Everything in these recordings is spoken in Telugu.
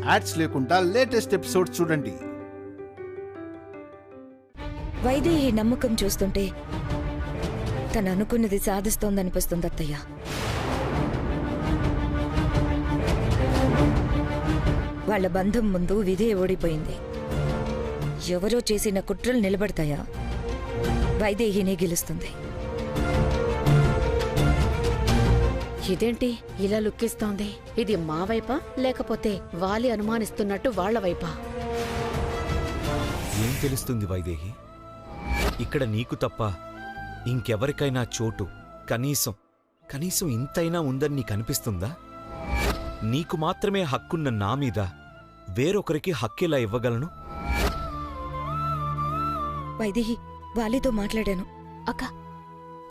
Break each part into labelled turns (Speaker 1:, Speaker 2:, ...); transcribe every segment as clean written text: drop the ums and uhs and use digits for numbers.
Speaker 1: యాడ్స్ లేకుండా లేటెస్ట్ ఎపిసోడ్స్ చూడండి.
Speaker 2: వైదేహి నమ్మకం చూస్తుంటే తను అనుకున్నది సాధిస్తోందనిపిస్తుంది అత్తయ్య. వాళ్ళ బంధం ముందు విధే ఓడిపోయింది. ఎవరో చేసిన కుట్రలు నిలబడతాయా? వైదేహినే గెలుస్తుంది.
Speaker 3: ఇదేంటి ఇలా లుక్కిస్తోంది? ఇది మా వైపా లేకపోతే వాలి అనుమానిస్తున్నట్టు వాళ్ల వైపా?
Speaker 4: ఏం తెలుస్తుంది వైదేహి? ఇక్కడ నీకు తప్ప ఇంకెవరికైనా చోటు కనీసం ఇంతైనా ఉందని నీకనిపిస్తుందా? నీకు మాత్రమే హక్కున్న నా మీద వేరొకరికి హక్కెలా ఇవ్వగలను?
Speaker 2: వైదేహి, వాలితో మాట్లాడాను.
Speaker 3: అక్క,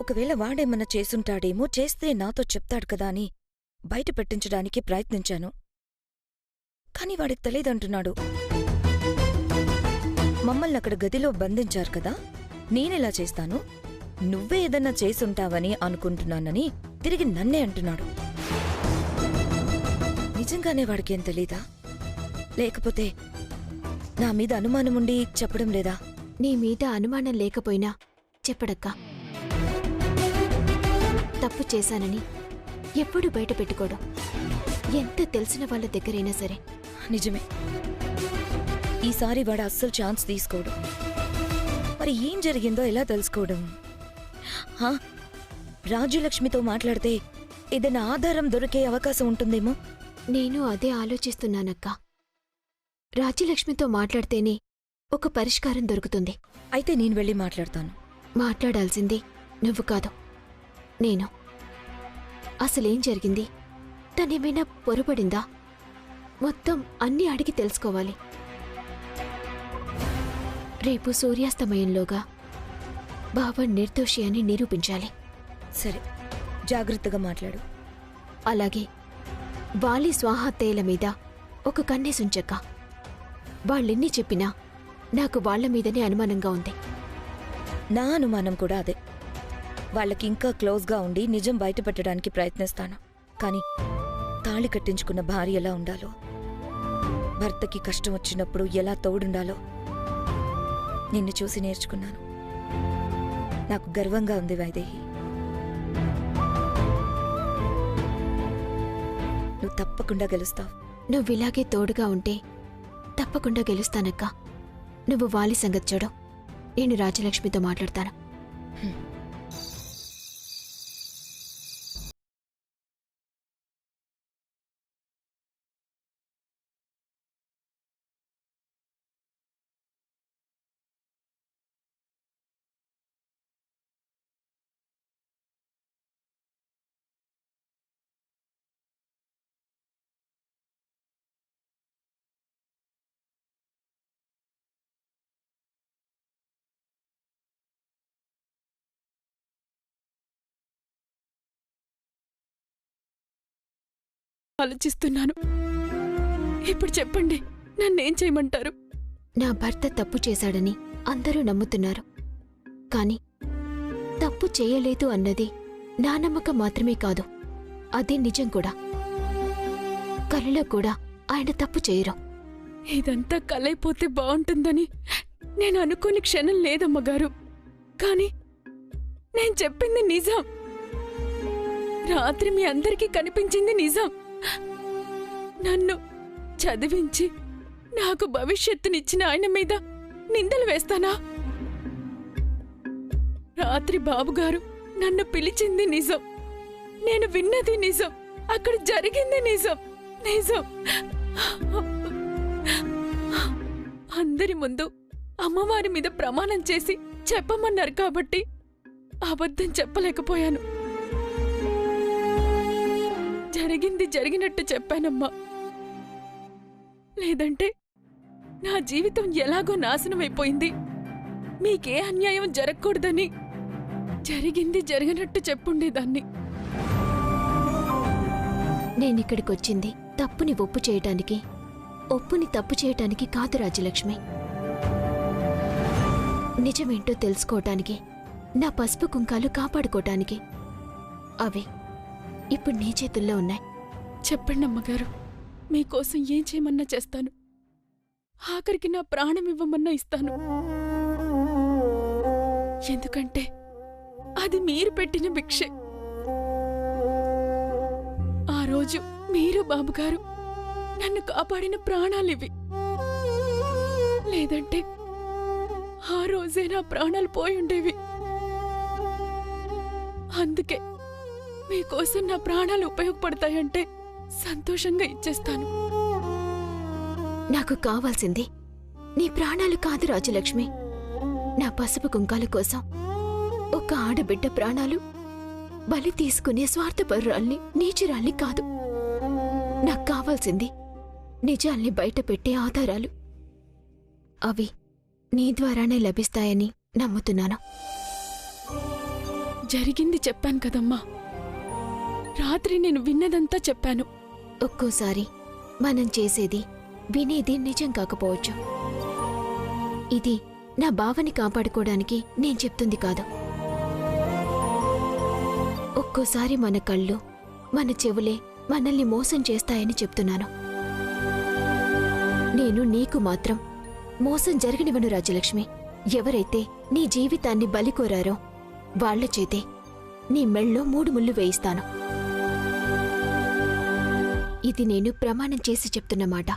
Speaker 2: ఒకవేళ వాడేమన్నా చేసుంటాడేమో, చేస్తే నాతో చెప్తాడు కదా అని బయట పెట్టించడానికి ప్రయత్నించాను. కాని వాడికి తెలీదంటున్నాడు. మమ్మల్ని అక్కడ గదిలో బంధించారు కదా, నేనెలా చేస్తాను? నువ్వే ఏదన్నా చేసుంటావని అనుకుంటున్నానని తిరిగి నన్నే అంటున్నాడు. నిజంగానే వాడికేం తెలీదా? లేకపోతే నా మీద అనుమానముండి చెప్పడం లేదా?
Speaker 5: నీ మీద అనుమానం లేకపోయినా చెప్పడక్కా. తప్పు చేశానని ఎప్పుడు బయట పెట్టుకోడు, ఎంత తెలిసిన వాళ్ళ దగ్గరైనా సరే.
Speaker 2: నిజమే, ఈసారి వాడు అస్సలు ఛాన్స్ తీసుకోడు. మరి ఏం జరిగిందో ఎలా తెలుసుకోవడం? రాజ్యలక్ష్మితో మాట్లాడితే ఏదైనా ఆధారం దొరికే అవకాశం ఉంటుందేమో.
Speaker 5: నేను అదే ఆలోచిస్తున్నానక్కా. రాజ్యలక్ష్మితో మాట్లాడితేనే ఒక పరిష్కారం దొరుకుతుంది.
Speaker 2: అయితే నేను వెళ్ళి మాట్లాడతాను.
Speaker 5: మాట్లాడాల్సింది నువ్వు కాదు, నేను. అసలేం జరిగింది? తనేమైనా పొరపడిందా? మొత్తం అన్నీ అడిగి తెలుసుకోవాలి. రేపు సూర్యాస్తమయంలోగా బావ నిర్దోషి అని నిరూపించాలి.
Speaker 2: సరే, జాగ్రత్తగా మాట్లాడు.
Speaker 5: అలాగే వాలి స్వాహత్తేల మీద ఒక కన్నేసుంచక్క. వాళ్ళెన్ని చెప్పినా నాకు వాళ్ల మీదనే అనుమానంగా ఉంది.
Speaker 2: నా అనుమానం కూడా అదే. వాళ్ళకి ఇంకా క్లోజ్గా ఉండి నిజం బయటపెట్టడానికి ప్రయత్నిస్తాను. కానీ తాళి కట్టించుకున్న భార్య ఎలా ఉండాలో, భర్తకి కష్టం వచ్చినప్పుడు ఎలా తోడుండాలో నిన్ను చూసి నేర్చుకున్నాను. నాకు గర్వంగా ఉంది వైదేహి. నువ్వు తప్పకుండా గెలుస్తావు.
Speaker 5: నువ్విలాగే తోడుగా ఉంటే తప్పకుండా గెలుస్తానక్క. నువ్వు వాలి సంగతి చూడు, నేను రాజలక్ష్మితో మాట్లాడతాను.
Speaker 6: ఆలోచిస్తున్నాను. ఇప్పుడు చెప్పండి, నన్నేం చేయమంటారు?
Speaker 5: నా భర్త తప్పు చేశాడని అందరూ నమ్ముతున్నారు. కాని తప్పు చేయలేదు అన్నది నా నమ్మకం మాత్రమే కాదు, అదే నిజం కూడా. కలలో కూడా ఆయన తప్పు చేయరు.
Speaker 6: ఇదంతా కలైపోతే బావుంటుందని నేను అనుకోని క్షణం లేదమ్మగారు. కాని నేను చెప్పింది నిజం. రాత్రి మీ అందరికీ కనిపించింది నిజం. నన్ను చదివించి నాకు భవిష్యత్తునిచ్చిన ఆయన మీద నిందలు వేస్తానా? రాత్రి బాబుగారు నన్ను పిలిచింది నిజం. నేను విన్నది నిజం. అక్కడ జరిగింది నిజం. నిజం. అందరి ముందు అమ్మవారి మీద ప్రమాణం చేసి చెప్పమన్నారు కాబట్టి అబద్ధం చెప్పలేకపోయాను. జరిగింది జరిగినట్టు చెప్పానమ్మా. లేదంటే నా జీవితం ఎలాగో నాశనమైపోయింది. మీకే అన్యాయం జరగకూడదని జరిగింది జరిగినట్టు చెప్పుండేదాన్ని.
Speaker 5: నేనిక్కడికొచ్చింది తప్పుని ఒప్పు చేయటానికి, ఒప్పుని తప్పు చేయటానికి కాదు రాజ్యలక్ష్మి. నిజమేంటో తెలుసుకోవటానికి, నా పసుపు కుంకాలు కాపాడుకోటానికి. అవి ఇప్పుడు నీ చేతుల్లో ఉన్నాయి.
Speaker 6: చెప్పండి అమ్మగారు, మీకోసం ఏం చేయమన్నా చేస్తాను. ఆఖరికి నా ప్రాణం ఇవ్వమన్నా ఇస్తాను. ఎందుకంటే అది మీరు పెట్టిన భిక్షే. ఆ రోజు మీరు బాబుగారు నన్ను కాపాడిన ప్రాణాలివి. లేదంటే ఆ రోజే నా ప్రాణాలు పోయుండేవి. అందుకే మీకోసం నా ప్రాణాలు ఉపయోగపడతాయంటే సంతోషంగా ఇచ్చేస్తాను.
Speaker 5: నాకు కావాల్సింది నీ ప్రాణాలు కాదు రాజలక్ష్మి. నా పసుపు కుంకాల కోసం ఒక ఆడబిడ్డ ప్రాణాలు బలి తీసుకునే స్వార్థపరురాల్ని, నీచురాల్ని కాదు. నాకు కావాల్సింది నిజాల్ని బయటపెట్టే ఆధారాలు. అవి నీ ద్వారానే లభిస్తాయని నమ్ముతున్నాను.
Speaker 6: జరిగింది చెప్పాను కదమ్మా. రాత్రి నేను విన్నదంతా చెప్పాను.
Speaker 5: ఒక్కోసారి మనం చేసేది వినేది నిజం కాకపోవచ్చు. ఇది నా భావని కాపాడుకోవడానికి నేను చెప్తుంది కాదు. ఒక్కోసారి మన కళ్ళు, మన చెవులే మనల్ని మోసం చేస్తాయని చెప్తున్నాను. నేను నీకు మాత్రం మోసం జరగనివను రాజలక్ష్మి. ఎవరైతే నీ జీవితాన్ని బలి కోరారో వాళ్ల చేతే నీ మెళ్ళో 3 ముళ్ళు వేయిస్తాను. ఇది నేను ప్రమాణం చేసి చెప్తున్నమాట.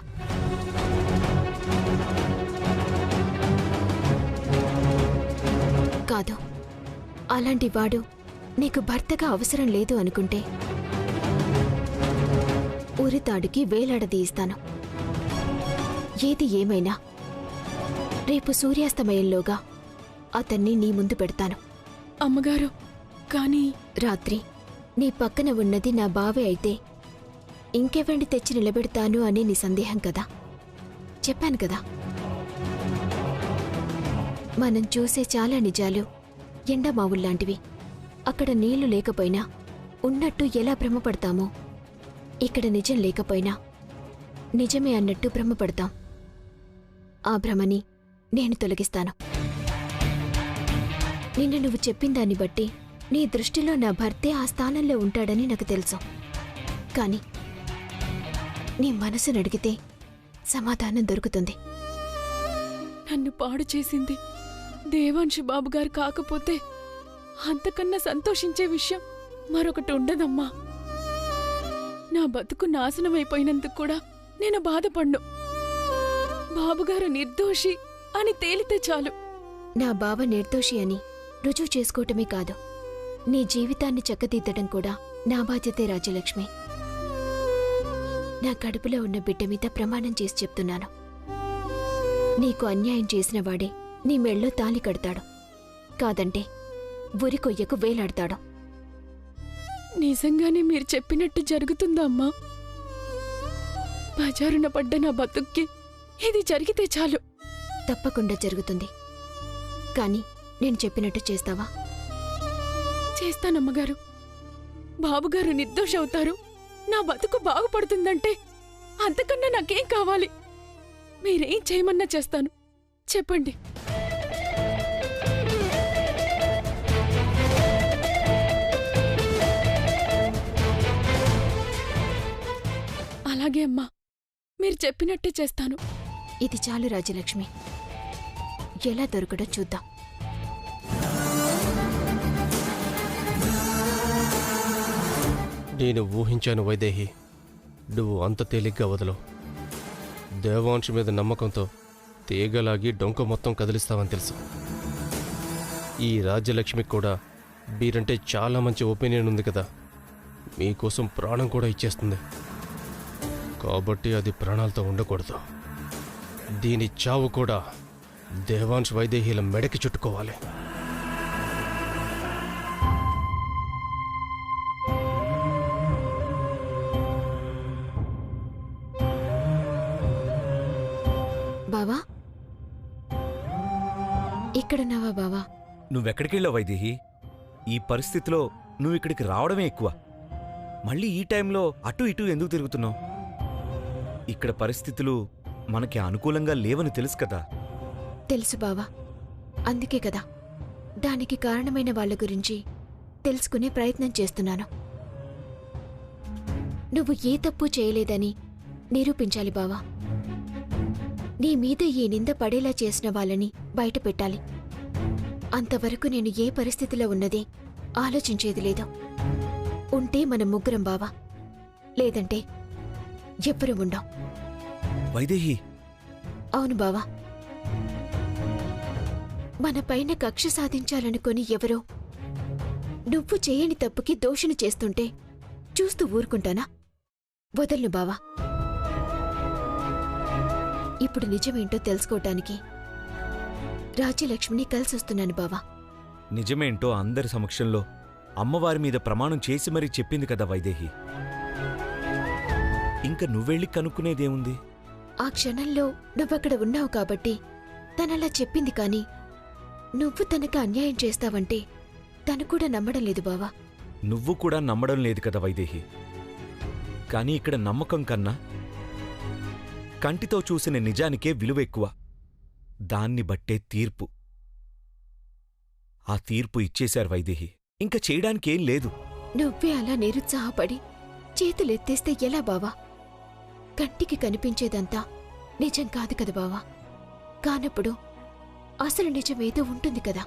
Speaker 5: కాదు, అలాంటి వాడు నీకు భర్తగా అవసరం లేదు అనుకుంటే ఉరితాడుకి వేలాడదీయిస్తాను. ఏది ఏమైనా రేపు సూర్యాస్తమయంలోగా అతన్ని నీ ముందు పెడతాను.
Speaker 6: అమ్మగారు, కానీ
Speaker 5: రాత్రి నీ పక్కన ఉన్నది నా బావే అయితే ఇంకెవండి తెచ్చి నిలబెడతాను అని నీ సందేహం కదా. చెప్పాను కదా, మనం చూసే చాలా నిజాలు ఎండమావుల్లాంటివి. అక్కడ నీళ్లు లేకపోయినా ఉన్నట్టు ఎలా భ్రమపడతామో, ఇక్కడ నిజం లేకపోయినా నిజమే అన్నట్టు భ్రమపడతాం. ఆ భ్రమని నేను తొలగిస్తాను. నిన్న నువ్వు చెప్పిందాన్ని బట్టి నీ దృష్టిలో నా భర్తే ఆ స్థానంలో ఉంటాడని నాకు తెలుసు. కాని నీ మనసును అడిగితే సమాధానం దొరుకుతుంది.
Speaker 6: నన్ను పాడు చేసింది దేవాంశు బాబుగారు కాకపోతే అంతకన్నా సంతోషించే విషయం మరొకటి ఉండదమ్మా. నా బతుకు నాశనమైపోయినందుకు కూడా నేను బాధపడ్ను. బాబుగారు నిర్దోషి అని తేలితే చాలు.
Speaker 5: నా బావ నిర్దోషి అని రుజువు చేసుకోవటమే కాదు, నీ జీవితాన్ని చక్కదిద్దడం కూడా నా బాధ్యతే రాజలక్ష్మి. నా కడుపులో ఉన్న బిడ్డ మీద ప్రమాణం చేసి చెప్తున్నాను. నీకు అన్యాయం చేసిన వాడే నీ మెళ్ళో తాళి కడతాడు, కాదంటే ఉరి కొయ్యకు వేలాడతాడు.
Speaker 6: నిజంగానే మీరు చెప్పినట్టు జరుగుతుందా అమ్మా? బజారున పడ్డ నా బతుక్కి ఇది జరిగితే చాలు.
Speaker 5: తప్పకుండా జరుగుతుంది. కాని నేను చెప్పినట్టు చేస్తావా?
Speaker 6: చేస్తానమ్మగారు. బాబుగారు నిర్దోషి అవుతారు, నా బతుకు బాగుపడుతుందంటే అంతకన్నా నాకేం కావాలి? మీరేం చేయమన్నా చేస్తాను. చెప్పండి. అలాగే అమ్మా, మీరు చెప్పినట్టే చేస్తాను.
Speaker 5: ఇది చాలు రాజలక్ష్మి. ఎలా దొరకడో చూద్దాం.
Speaker 7: నేను ఊహించాను వైదేహి, నువ్వు అంత తేలిగ్గా వదలవు. దేవాంశు మీద నమ్మకంతో తీగలాగి డొంక మొత్తం కదిలిస్తావని తెలుసు. ఈ రాజ్యలక్ష్మికి కూడా మీరంటే చాలా మంచి ఒపీనియన్ ఉంది కదా. మీకోసం ప్రాణం కూడా ఇచ్చేస్తుంది. కాబట్టి అది ప్రాణాలతో ఉండకూడదు. దీని చావు కూడా దేవాంశ్ వైదేహీల మెడకి చుట్టుకోవాలి.
Speaker 5: బావా, ఇక్కడున్నావా బావా?
Speaker 4: నువ్వెక్కడికెళ్ళావు వైదేహి? ఈ పరిస్థితిలో నువ్విక్కడికి రావడమే ఎక్కువ. మళ్ళీ ఈ టైంలో అటు ఇటు ఎందుకు తిరుగుతున్నావు? ఇక్కడ పరిస్థితులు మనకి అనుకూలంగా లేవని తెలుసు కదా.
Speaker 5: తెలుసు బావా, అందుకే కదా దానికి కారణమైన వాళ్ళ గురించి తెలుసుకునే ప్రయత్నం చేస్తున్నాను. నువ్వు ఏ తప్పు చేయలేదని నిరూపించాలి బావా. నీ మీద ఈ నింద పడేలా చేసిన వాళ్ళని బయట పెట్టాలి. అంతవరకు నేను ఏ పరిస్థితిలో ఉన్నది ఆలోచించేది లేదు. ఉంటే మనం ముగ్గురం బావా, లేదంటే ఎవ్వరూ ఉండం.
Speaker 4: వైదేహి,
Speaker 5: అవును బావా. మన పైన కక్ష సాధించాలనుకొని ఎవరో నువ్వు చేయని తప్పుకి దోషిని చేస్తుంటే చూస్తూ ఊరుకుంటానా? వదలను బావా. ఇప్పుడు నిజమేంటో తెలుసుకోవటానికి రాజ్యలక్ష్మిని కలిసొస్తున్నాను బావా.
Speaker 4: నిజమేంటో అందరి సమక్షంలో అమ్మవారి మీద ప్రమాణం చేసి మరీ చెప్పింది కదా వైదేహి. ఇంక నువ్వెళ్ళి కనుక్కునేదేముంది?
Speaker 5: ఆ క్షణంలో నువ్వక్కడ ఉన్నావు కాబట్టి తనలా చెప్పింది, కాని నువ్వు తనకు అన్యాయం చేస్తావంటే తను కూడా నమ్మడం లేదు బావా.
Speaker 4: నువ్వు కూడా నమ్మడం లేదు కదా వైదేహి. కానీ ఇక్కడ నమ్మకం కన్నా కంటితో చూసిన నిజానికే విలువ ఎక్కువ. దాన్ని బట్టే తీర్పు. ఆ తీర్పు ఇచ్చేశారు వైదేహి. ఇంక చేయడానికేం లేదు.
Speaker 5: నువ్వే అలా నిరుత్సాహపడి చేతులెత్తేస్తే ఎలా బావా? కంటికి కనిపించేదంతా నిజం కాదు కదా బావా. కానప్పుడు అసలు నిజమేదో ఉంటుంది కదా,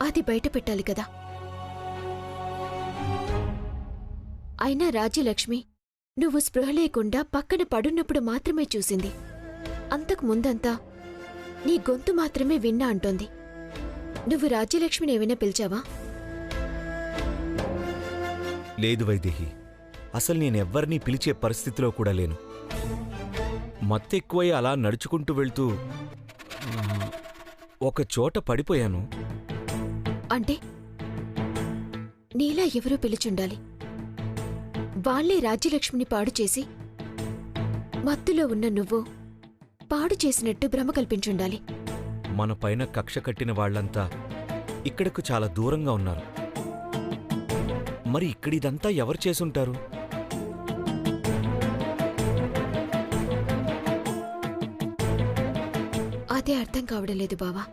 Speaker 5: అది బయట పెట్టాలి కదా. అయినా రాజ్యలక్ష్మి నువ్వు స్పృహ లేకుండా పక్కన పడున్నప్పుడు మాత్రమే చూసింది. అంతకు ముందంతా నీ గొంతు మాత్రమే విన్నా అంటోంది. నువ్వు రాజ్యలక్ష్మిని ఏమైనా పిలిచావా?
Speaker 4: లేదు వైదేహి. అసలు నేనెవ్వరినీ పిలిచే పరిస్థితిలో కూడా లేను. మత్తెక్కువై అలా నడుచుకుంటూ వెళ్తూ ఒక చోట పడిపోయాను.
Speaker 5: అంటే నీలా ఎవరో పిలిచుండాలి. వాళ్లే రాజ్యలక్ష్మిని పాడు చేసి మత్తులో ఉన్న నువ్వు పాడు చేసినట్టు భ్రమ కల్పించుండాలి.
Speaker 4: మన పైన కక్ష కట్టిన వాళ్లంతా ఇక్కడకు చాలా దూరంగా ఉన్నారు. మరి ఇక్కడిదంతా ఎవరు చేసుంటారు?
Speaker 5: అదే అర్థం కావడం లేదు బావా.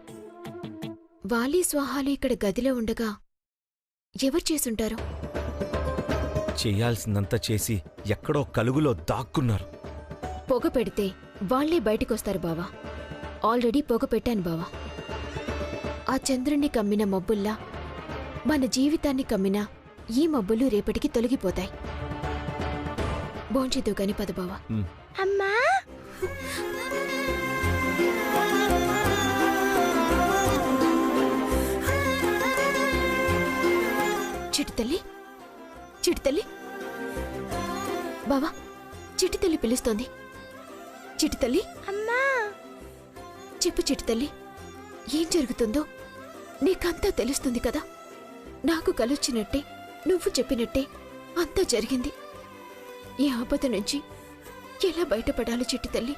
Speaker 5: వాలి స్వాహాలు ఇక్కడ గదిలో ఉండగా ఎవరు చేసుంటారు?
Speaker 4: చెయ్యాల్సిందంతా చేసి ఎక్కడో కలుగులో దాక్కున్నారు.
Speaker 5: పొగ పెడితే వాళ్లే బయటికొస్తారు బావా. ఆల్రెడీ పొగ పెట్టాను బావా. ఆ చంద్రుణ్ణి కమ్మిన మబ్బుల్లా మన జీవితాన్ని కమ్మిన ఈ మబ్బులు రేపటికి తొలగిపోతాయి. భోంచేద్దు కాని పద బావా.
Speaker 8: అమ్మా,
Speaker 5: చిటితల్లి, చిటితల్లి, బావా చిటితల్లి పిలుస్తోంది. చిటితల్లి,
Speaker 8: అమ్మా,
Speaker 5: చెప్పు చిటితల్లి, ఏం జరుగుతుందో నీకంతా తెలుస్తుంది కదా. నాకు కలొచ్చినట్టే నువ్వు చెప్పినట్టే అంతా జరిగింది. ఈ ఆపద నుంచి ఎలా బయటపడాలో చిట్టితల్లి?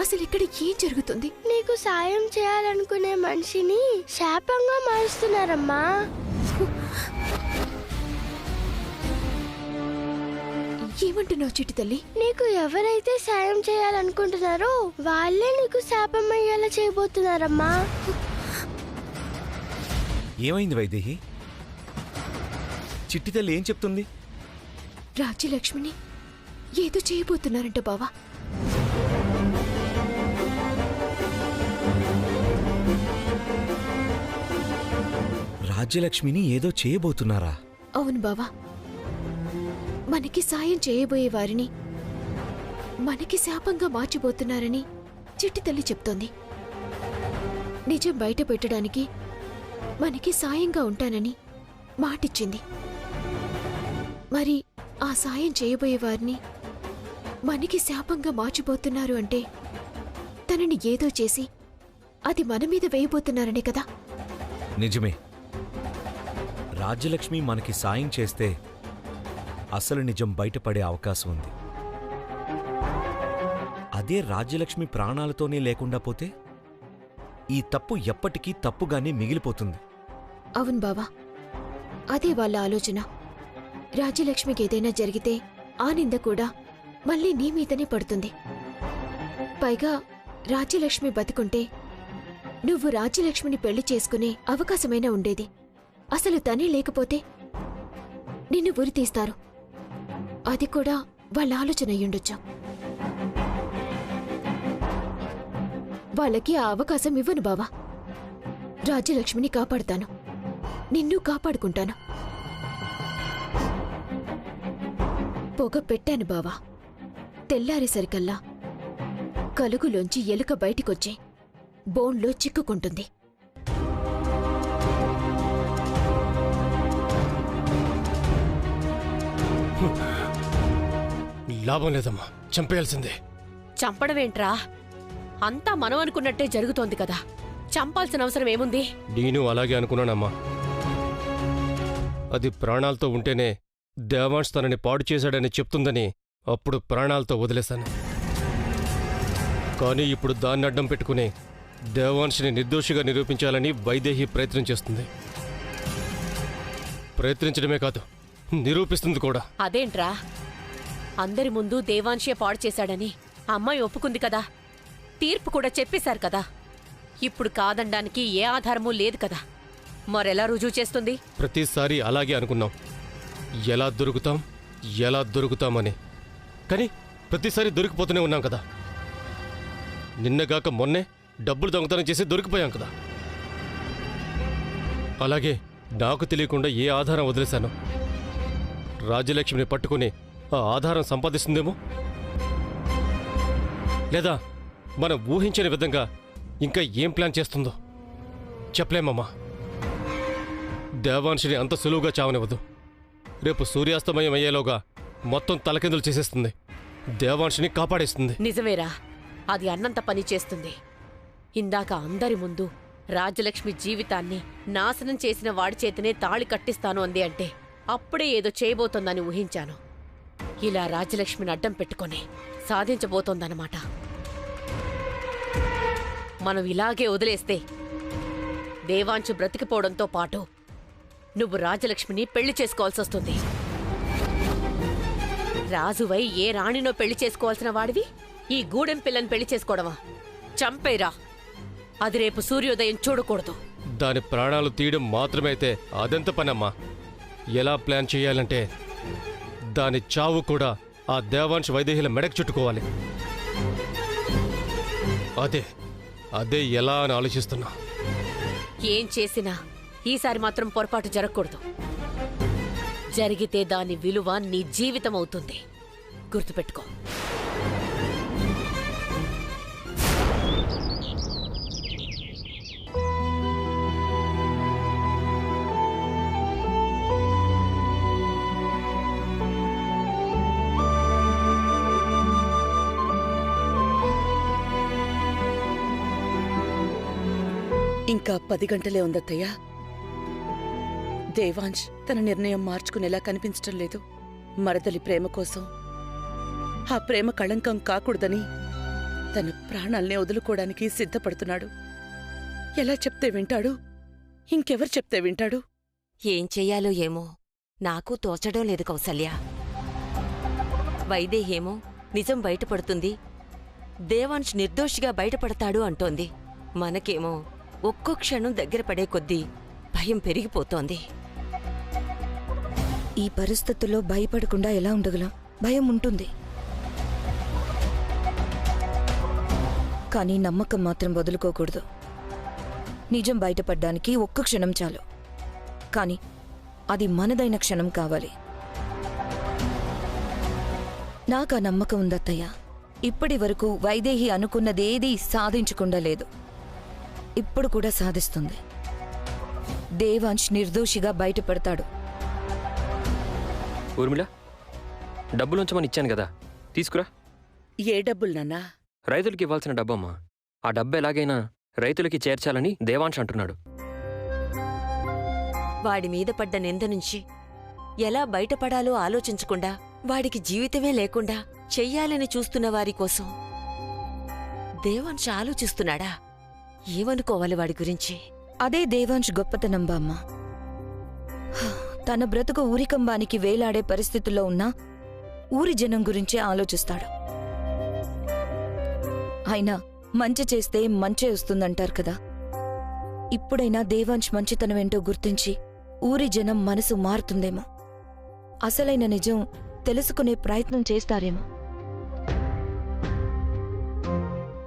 Speaker 5: అసలు ఇక్కడ ఏం జరుగుతుంది?
Speaker 8: నీకు సాయం చేయాలనుకునే మనిషిని శాపంగా మారుస్తున్నారమ్మా.
Speaker 5: ఏమంటున్నావు చిట్టితల్లి?
Speaker 8: నీకు ఎవరైతే సాయం చేయాలనుకుంటున్నారో వాళ్ళే నీకు శాపం అయ్యేలా చేయబోతున్నారమ్మా.
Speaker 4: ఏమైంది వైదేహి? చిట్టితల్లి ఏం చెప్తుంది?
Speaker 5: రాజ్యలక్ష్మిని ఏదో చేయబోతున్నారంట బావా.
Speaker 4: రాజ్యలక్ష్మిని ఏదో చేయబోతున్నారా?
Speaker 5: అవును బావా. మనకి సాయం చేయబోయే వారిని మనకి శాపంగా మార్చిపోతున్నారని చిట్టితల్లి చెప్తోంది. నిజం బయట పెట్టడానికి మనకి సాయంగా ఉంటానని మాటిచ్చింది. మరి ఆ సాయం చేయబోయే వారిని మనకి శాపంగా మార్చిపోతున్నారు అంటే తనని ఏదో చేసి అది మన మీద వేయబోతున్నారనే కదా.
Speaker 4: నిజమే. రాజ్యలక్ష్మి మనకి సాయం చేస్తే అసలు నిజం బయటపడే అవకాశం ఉంది. అదే రాజ్యలక్ష్మి ప్రాణాలతోనే లేకుండా పోతే ఈ తప్పు ఎప్పటికీ తప్పుగానే మిగిలిపోతుంది.
Speaker 5: అవును బావా, అదే వాళ్ళ ఆలోచన. రాజ్యలక్ష్మికి ఏదైనా జరిగితే ఆ నింద కూడా మళ్ళీ నీ మీదనే పడుతుంది. పైగా రాజ్యలక్ష్మి బతికుంటే నువ్వు రాజ్యలక్ష్మిని పెళ్లి చేసుకునే అవకాశమైనా ఉండేది. అసలు తనే లేకపోతే నిన్ను ఉరితీస్తారు. అది కూడా వాళ్ళ ఆలోచన అయ్యుండొచ్చు. వాళ్ళకి ఆ అవకాశం ఇవ్వను బావా. రాజ్యలక్ష్మిని కాపాడుతాను, నిన్ను కాపాడుకుంటాను. పొగ పెట్టాను బావా. తెల్లారేసరికల్లా కలుగులోంచి ఎలుక బయటికొచ్చి బోన్లో చిక్కుకుంటుంది.
Speaker 7: లాభం లేదమ్మా, చంపేయాల్సిందే.
Speaker 3: చంపడమేంట్రా? అంతా మనం అనుకున్నట్టే జరుగుతోంది కదా, చంపాల్సిన అవసరం ఏముంది?
Speaker 7: నేను అలాగే అనుకున్నానమ్మా. అది ప్రాణాలతో ఉంటేనే దేవాంశ్ తనని పాడు చేశాడని చెప్తుందని అప్పుడు ప్రాణాలతో వదిలేశాను. కానీ ఇప్పుడు దాన్ని అడ్డం పెట్టుకుని దేవాంశ్ని నిర్దోషిగా నిరూపించాలని వైదేహి ప్రయత్నం చేస్తుంది. ప్రయత్నించడమే కాదు, నిరూపిస్తుంది కూడా.
Speaker 3: అదేంట్రా? అందరి ముందు దేవాంశే పాడు చేశాడని అమ్మాయి ఒప్పుకుంది కదా, తీర్పు కూడా చెప్పేశారు కదా. ఇప్పుడు కాదనడానికి ఏ ఆధారమూ లేదు కదా, మరెలా రుజువు చేస్తుంది?
Speaker 7: ప్రతిసారి అలాగే అనుకున్నాం, ఎలా దొరుకుతామని. కానీ ప్రతిసారి దొరికిపోతూనే ఉన్నాం కదా. నిన్నగాక మొన్నే డబ్బులు దొంగతనం చేసి దొరికిపోయాం కదా. అలాగే నాకు తెలియకుండా ఏ ఆధారం వదిలేశాను. రాజ్యలక్ష్మిని పట్టుకుని ఆ ఆధారం సంపాదిస్తుందేమో, లేదా మనం ఊహించని విధంగా ఇంకా ఏం ప్లాన్ చేస్తుందో చెప్పలేమమ్మా. దేవాంశిని అంత సులువుగా చావనివ్వదు. రేపు సూర్యాస్తమయం అయ్యేలోగా మొత్తం తలకిందులు చేసేస్తుంది. దేవాంశిని కాపాడేస్తుంది.
Speaker 3: నిజమేరా, అది అన్నంత పని చేస్తుంది. ఇందాక అందరి ముందు రాజ్యలక్ష్మి జీవితాన్ని నాశనం చేసిన వాడి చేతనే తాళి కట్టిస్తాను అంది అంటే అప్పుడే ఏదో చేయబోతోందని ఊహించాను. ఇలా రాజ్యలక్ష్మిని అడ్డం పెట్టుకొని సాధించబోతోందన్నమాట. మనం ఇలాగే వదిలేస్తే దేవాంశు బ్రతికిపోవడంతో పాటు నువ్వు రాజ్యలక్ష్మిని పెళ్లి చేసుకోవాల్సొస్తుంది. రాజువై ఏ రాణినో పెళ్లి చేసుకోవాల్సిన వాడివి ఈ గూడెం పిల్లని పెళ్లి చేసుకోవడమా? చంపేరా, అది రేపు సూర్యోదయం చూడకూడదు.
Speaker 7: దాని ప్రాణాలు తీయడం మాత్రమైతే అదెంత పనమ్మా. ఎలా ప్లాన్ చేయాలంటే దాని చావు కూడా ఆ దేవాంశ్ వైదేహిల మెడకు చుట్టుకోవాలి. అదే ఎలా అని ఆలోచిస్తున్నా.
Speaker 3: ఏం చేసినా ఈసారి మాత్రం పొరపాటు జరగకూడదు. జరిగితే దాని విలువ నీ జీవితం అవుతుంది, గుర్తుపెట్టుకో.
Speaker 9: ఇంకా 10 గంటలే ఉందత్తయ్యా. దేవాంశ్ తన నిర్ణయం మార్చుకునేలా కనిపించటం లేదు. మరదలి ప్రేమ కోసం, ఆ ప్రేమ కళంకం కాకూడదని తన ప్రాణాల్ని వదులుకోవడానికి సిద్ధపడుతున్నాడు. ఎలా చెప్తే వింటాడు? ఇంకెవరు చెప్తే వింటాడు?
Speaker 2: ఏం చెయ్యాలో ఏమో నాకు తోచడం లేదు కౌసల్య. వైదేహేమో నిజం బయటపడుతుంది, దేవాంశ్ నిర్దోషిగా బయటపడతాడు అంటోంది. మనకేమో ఒక్కో క్షణం దగ్గర పడే కొద్దీ భయం పెరిగిపోతోంది. ఈ పరిస్థితుల్లో భయపడకుండా ఎలా ఉండగలం? భయం ఉంటుంది, కానీ నమ్మకం మాత్రం వదులుకోకూడదు. నిజం బయటపడ్డానికి ఒక్క క్షణం చాలు, కానీ అది మనదైన క్షణం కావాలి. నాకా నమ్మకం ఉందత్తయ్య. ఇప్పటి వరకు వైదేహి అనుకున్నదేదీ సాధించకుండా లేదు, ఇప్పుడు కూడా సాధిస్తుంది. దేవాంశ్ నిర్దోషిగా బయటపడతాడు.
Speaker 10: ఊర్మిళ, డబ్బులుంచమని ఇచ్చాను కదా, తీసుకురా.
Speaker 9: ఏ డబ్బులు నాన్నా?
Speaker 10: రైతులకి ఇవ్వాల్సిన డబ్బమ్మా. ఆ డబ్బు ఎలాగైనా రైతులకి చేర్చాలని దేవాంశ్ అంటున్నాడు.
Speaker 2: వాడి మీద పడ్డ నింద నుంచి ఎలా బయటపడాలో ఆలోచించకుండా, వాడికి జీవితమే లేకుండా చెయ్యాలని చూస్తున్న వారి కోసం దేవాంశ్ ఆలోచిస్తున్నాడా? ఏమనుకోవాలి వాడి గురించి? అదే దేవాంశ్ గొప్పతనం బామ్మ. తన బ్రతుకు ఊరికంబానికి వేలాడే పరిస్థితుల్లో ఉన్నా ఊరి జనం గురించే ఆలోచిస్తాడు. అయినా మంచి చేస్తే మంచే వస్తుందంటారు కదా. ఇప్పుడైనా దేవాంశ్ మంచితనమేంటో గుర్తించి ఊరి జనం మనసు మారుతుందేమో, అసలైన నిజం తెలుసుకునే ప్రయత్నం చేస్తారేమో.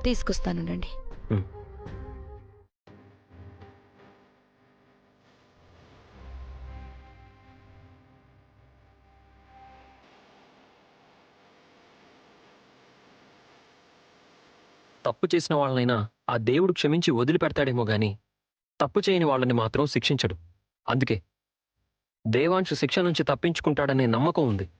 Speaker 2: తీసుకొస్తానండి.
Speaker 10: తప్పు చేసిన వాళ్ళనైనా ఆ దేవుడు క్షమించి వదిలిపెడతాడేమో గాని తప్పు చేయని వాళ్ళని మాత్రం శిక్షించడు. అందుకే దేవాంశు శిక్ష నుంచి తప్పించుకుంటాడనే నమ్మకం ఉంది.